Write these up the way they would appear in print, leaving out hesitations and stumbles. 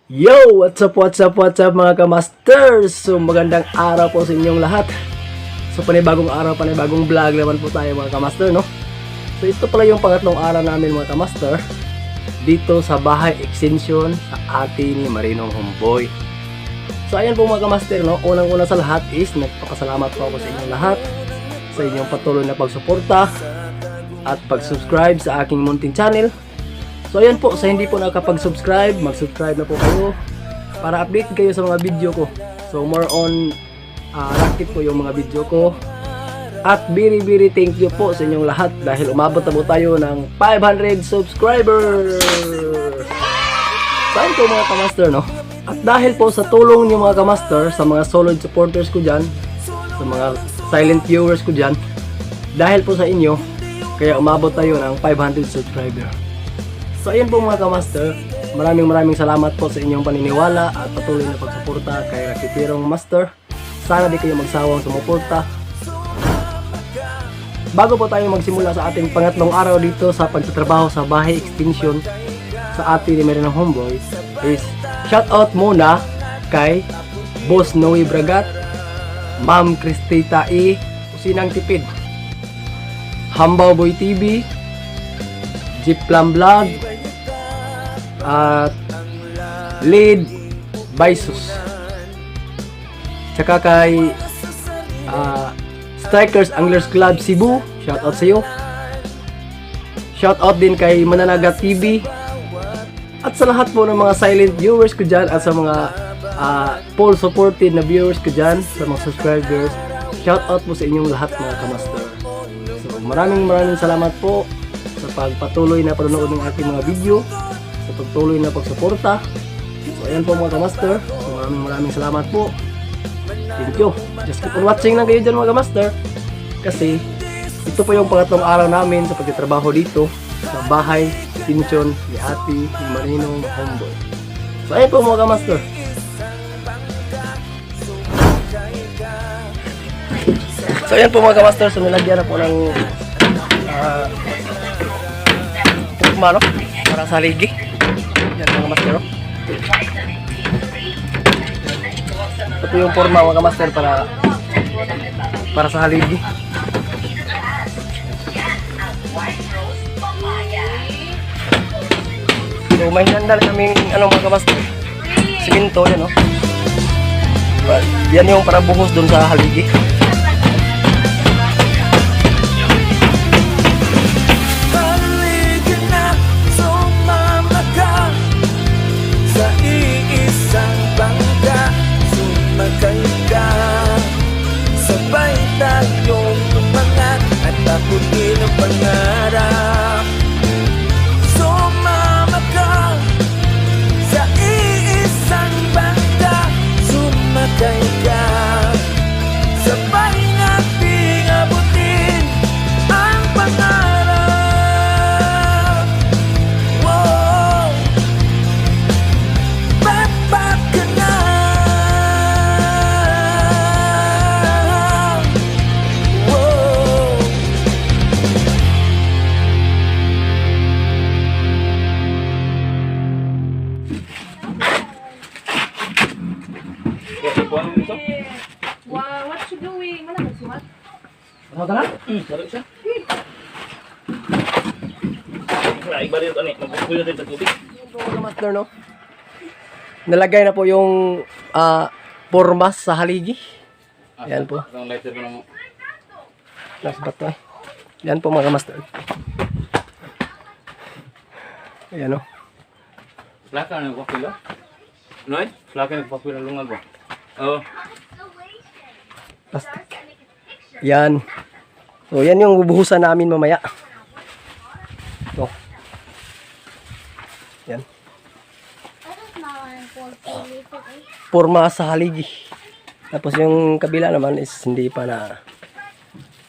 Yo! What's up mga kamasters? So magandang araw po sa inyong lahat. So panibagong araw, panibagong vlog naman po tayo mga kamaster, no? So ito pala yung pangatlong araw namin mga kamaster dito sa bahay extension sa ate ni Marinong Homeboy. So ayan po mga kamaster, no? Unang-una sa lahat is nagpakasalamat po ako sa inyong lahat sa inyong patuloy na pagsuporta at pag-subscribe sa aking munting channel. So ayan po, sa hindi po nakapag-subscribe, mag-subscribe na po kayo para update kayo sa mga video ko. So more on rocket po yung mga video ko. At very thank you po sa inyong lahat dahil umabot na po tayo ng 500 subscribers. Saan po mga kamaster, no? At dahil po sa tulong niyo mga kamaster, sa mga solid supporters ko dyan, sa mga silent viewers ko dyan, dahil po sa inyo, kaya umabot tayo ng 500 subscribers. So ayan po mga kamaster, maraming salamat po sa inyong paniniwala at patuloy na pagsuporta kay Rakitirong Master. Sana di kayo magsawang sumuporta. Bago po tayo magsimula sa ating pangatlong araw dito sa pagtatrabaho sa bahay extension sa ate ni Marinong Homeboy, is shoutout muna kay Boss Noe Bragat, Ma'am Cristita E, Usinang Tipid, Hambaw Boy TV, Jeep Plum Vlog, at Lead Baisus, tsaka kay Strikers Anglers Club Cebu, shoutout sa iyo. Shoutout din kay Mananaga TV at sa lahat po ng mga silent viewers ko dyan at sa mga full supported na viewers ko dyan, sa mga subscribers. Shoutout po sa inyong lahat mga kamaster. So maraming salamat po sa pagpatuloy na panonood ng ating mga video, sa pagtuloy na pagsuporta. So ayan po mga kamaster. So maraming salamat po. Thank you. Just keep on watching lang kayo dyan mga kamaster. Kasi ito po yung pangatlong araw namin sa pagtatrabaho dito sa bahay extension ni ate ni Marinong Homeboy. So ayan po mga kamaster. So ayan po mga kamaster. So nilagyan na po ng tukma, no? Para sa ligi. Yan mga kamaster, no? Ito po yung forma mga kamaster para sa haligi. So may hinandal kaming mga kamaster, siminto yan, no? Yan yung para buhos dun sa haligi. Sabay tayong tumangat at taputin ang pangarap. Sumama ka sa iisang bangka, sumakay ka, sabay nating abutin ang pangarap. Wow, backpack ka na. Wow, what you doing? Mana ka sumat? Ano ka na? Sarap siya. Iba rin ito, magpupulo din sa tubig. Mga kamaster, no? Nalagay na po yung pormas sa haligi. Yan po. Ang lighter ko naman. Nasa bato eh. Yan po mga kamaster. Ayan, no? Plaka na nagpapila? Noy? Plaka na nagpapila lungag ba? Oo. Plastic. Yan. So yan yung bubuhusan namin mamaya. So. Yan. Porma sa haligi. Tapos yung kabila naman is hindi pa na.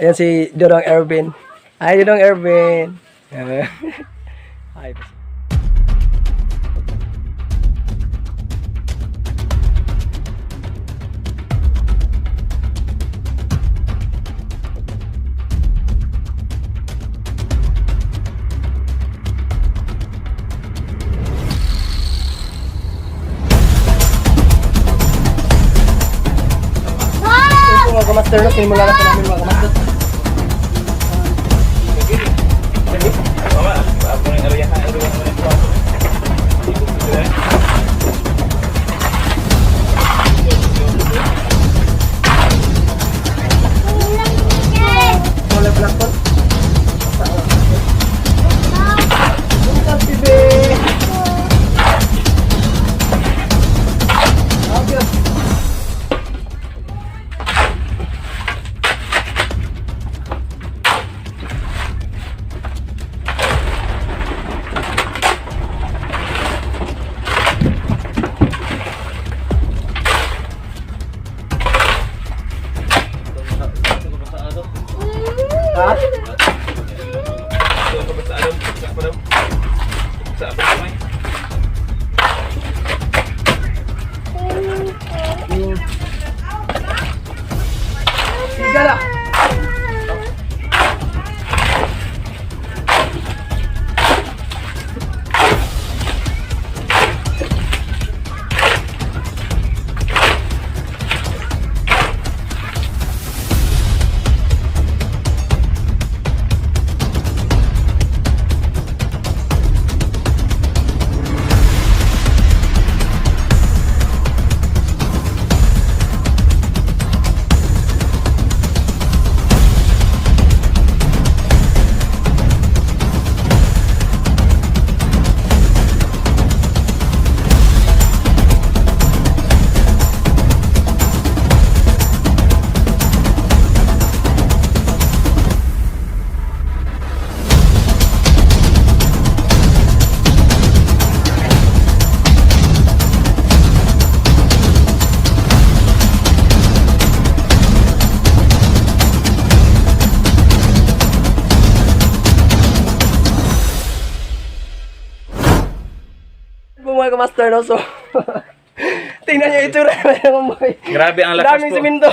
Ayan si Dodong Ervin. Hi Dodong Ervin. Hi. kamaster, no? Sinimula na po namin mga kamaster. Mama, ako ng arayahan, arayahan mo na Wala pala po. Ha? Sigara. Mga kamaster, no? So, tingnan niyo itsura ng boy. Grabe ang lakas Daming po. siminto.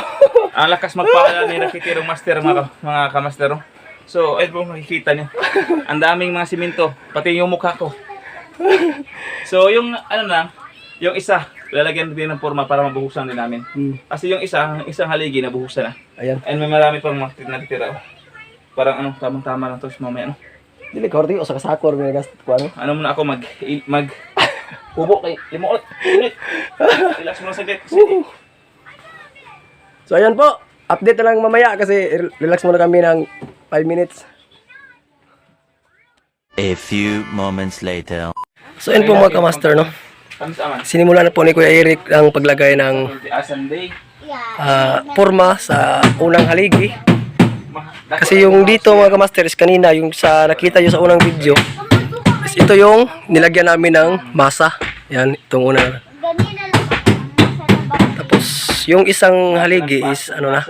Ang lakas magpaalala ni Nakitirong Master mga kamaster. So, ayun po makikita nyo. Ang daming mga siminto, pati yung mukha ko. So, yung ano lang, yung isa, lalagyan din ng forma para mabuhusan din namin. Kasi yung isang haligi nabuhusan na. Ayan. And may marami pang natitira. Parang ano, tamang-tama lang to mamaya ano. Dili korti o sa kasakor may gas ko ano. Ano muna ako mag hubo kay limuot. Init. Relax mo lang saglit. So ayan po, update na lang mamaya kasi relax muna kami ng 5 minutes. A few moments later. So ayan po mga kamaster, no? Kami Sinimula na po ni Kuya Eric ang paglagay ng Sunday. forma sa unang haligi. Kasi yung dito mga kamaster is kanina, yung sa nakita nyo sa unang video, is ito yung nilagyan namin ng masa. Yan, itong una. Tapos yung isang haligi is ano na,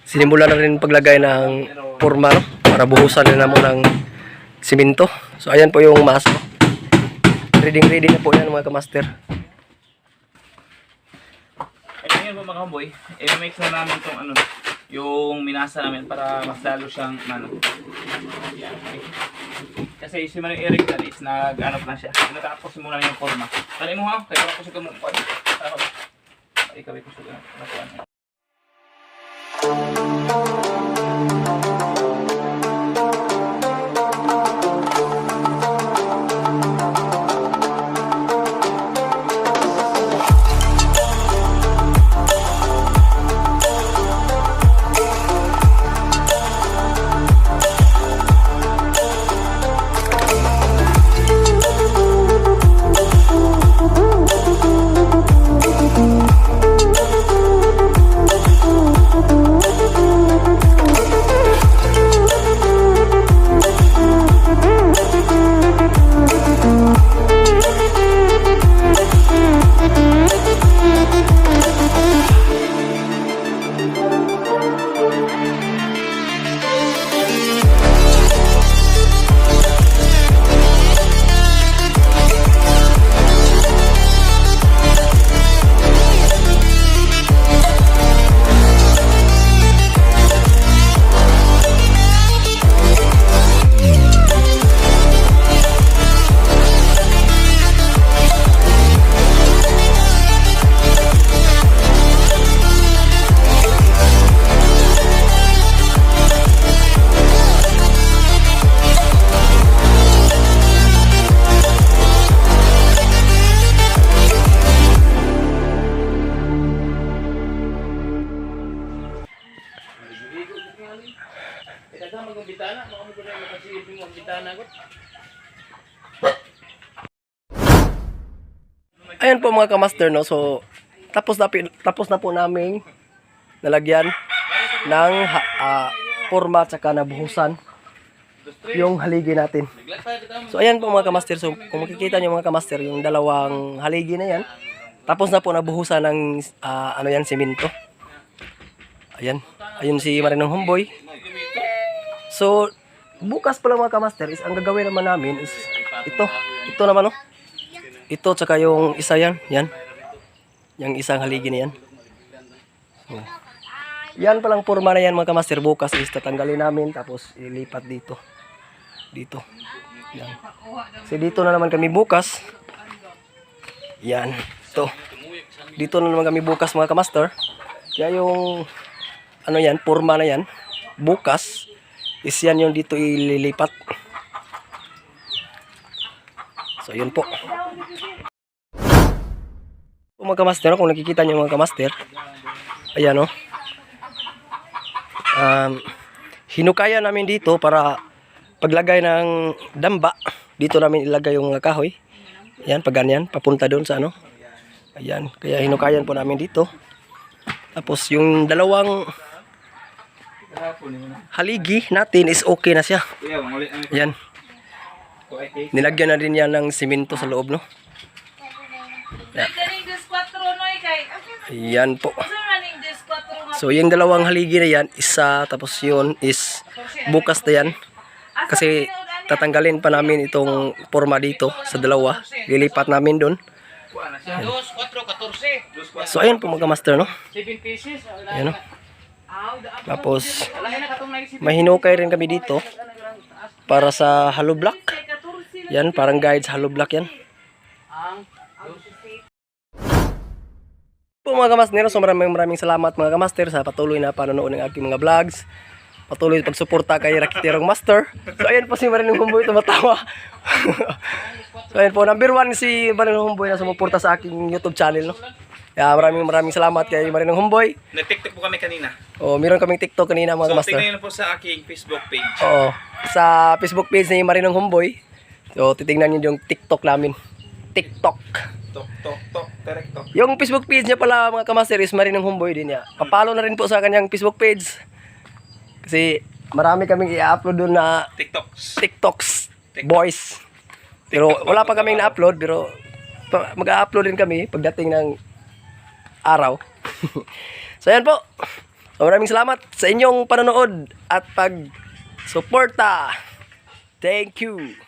sinimula na rin paglagay ng forma, no? Para buhusan na mo ng siminto. So ayan po yung masa. Ready na po yan mga kamaster. Ayun po mga homeboy, i-mix na namin itong ano, yung minasa namin para mas lalo siyang ano. Yan, okay. Kasi si Manong Eric dyan is nag-ano na siya. Natapos muna yung forma. Tali mo ha, kaya ako sa gamukwan. Ikaw ko sa gamukwan. Ayan po mga kamaster, no. So tapos na po namin nalagyan ng forma tsaka nabuhusan yung haligi natin. So ayan po mga kamaster. So kung makikita nyo mga kamaster, yung dalawang haligi na yan, tapos na po nabuhusan ng simento. Ayan. Ayun si Marinong Homeboy. So bukas pala mga kamaster is ang gagawin naman namin is ito naman, no. Ito tsaka yung isa yan. Yung isang haligi na yan. So, yan palang forma na yan mga kamaster. Bukas is tatanggalin namin tapos ilipat dito. Yan. Kasi dito na naman kami bukas. Yan. Ito. Dito na naman kami bukas mga kamaster. Kaya yung forma na yan bukas is yan yung dito ililipat. So yun po. Mga kamaster, kung nakikita nyo mga kamaster, ayan, no. Hinukaya namin dito para paglagay ng damba, dito namin ilagay yung mga kahoy. Ayan, pag ganyan, papunta doon sa ayan, kaya hinukayan po namin dito. Tapos yung dalawang haligi natin is okay na siya. Ayan. Nilagyan na rin yan ng simento sa loob, no. Ayan po. So yung dalawang haligi na yan, isa, tapos yun is bukas na yan. Kasi tatanggalin pa namin itong forma dito sa dalawa. Lilipat namin doon. So ayan po mga master, no. Ayan, no. Tapos mahinukay rin kami dito para sa hollow block. Yan, parang guides hollow block yan. Po mga kamaster, so maraming salamat mga kamaster sa patuloy na panonood ng aking mga vlogs. Patuloy pagsuporta kay Rakiterong Master. So ayan po si Marinong Homeboy tumatawa. So ayan po, number 1 si Marinong Homeboy na sumuporta sa aking YouTube channel, no. Kaya maraming salamat kay Marinong Homeboy. Nag-TikTok po kami kanina. Oh, meron kaming TikTok kanina mga So kamaster. tingnan niyo po sa aking Facebook page. Oo, sa Facebook page ni Marinong Homeboy. So titingnan niyo yung TikTok namin. TikTok. Tok. Yung Facebook page niya pala mga kamaster is Marinong Homeboy din niya. Papalo na rin po sa kanyang Facebook page. Kasi marami kaming i-upload doon na TikToks boys. Pero wala pa kaming na-upload, pero mag-upload din kami pagdating ng araw. So yan po. So, maraming salamat sa inyong panonood at pag-suporta. Thank you.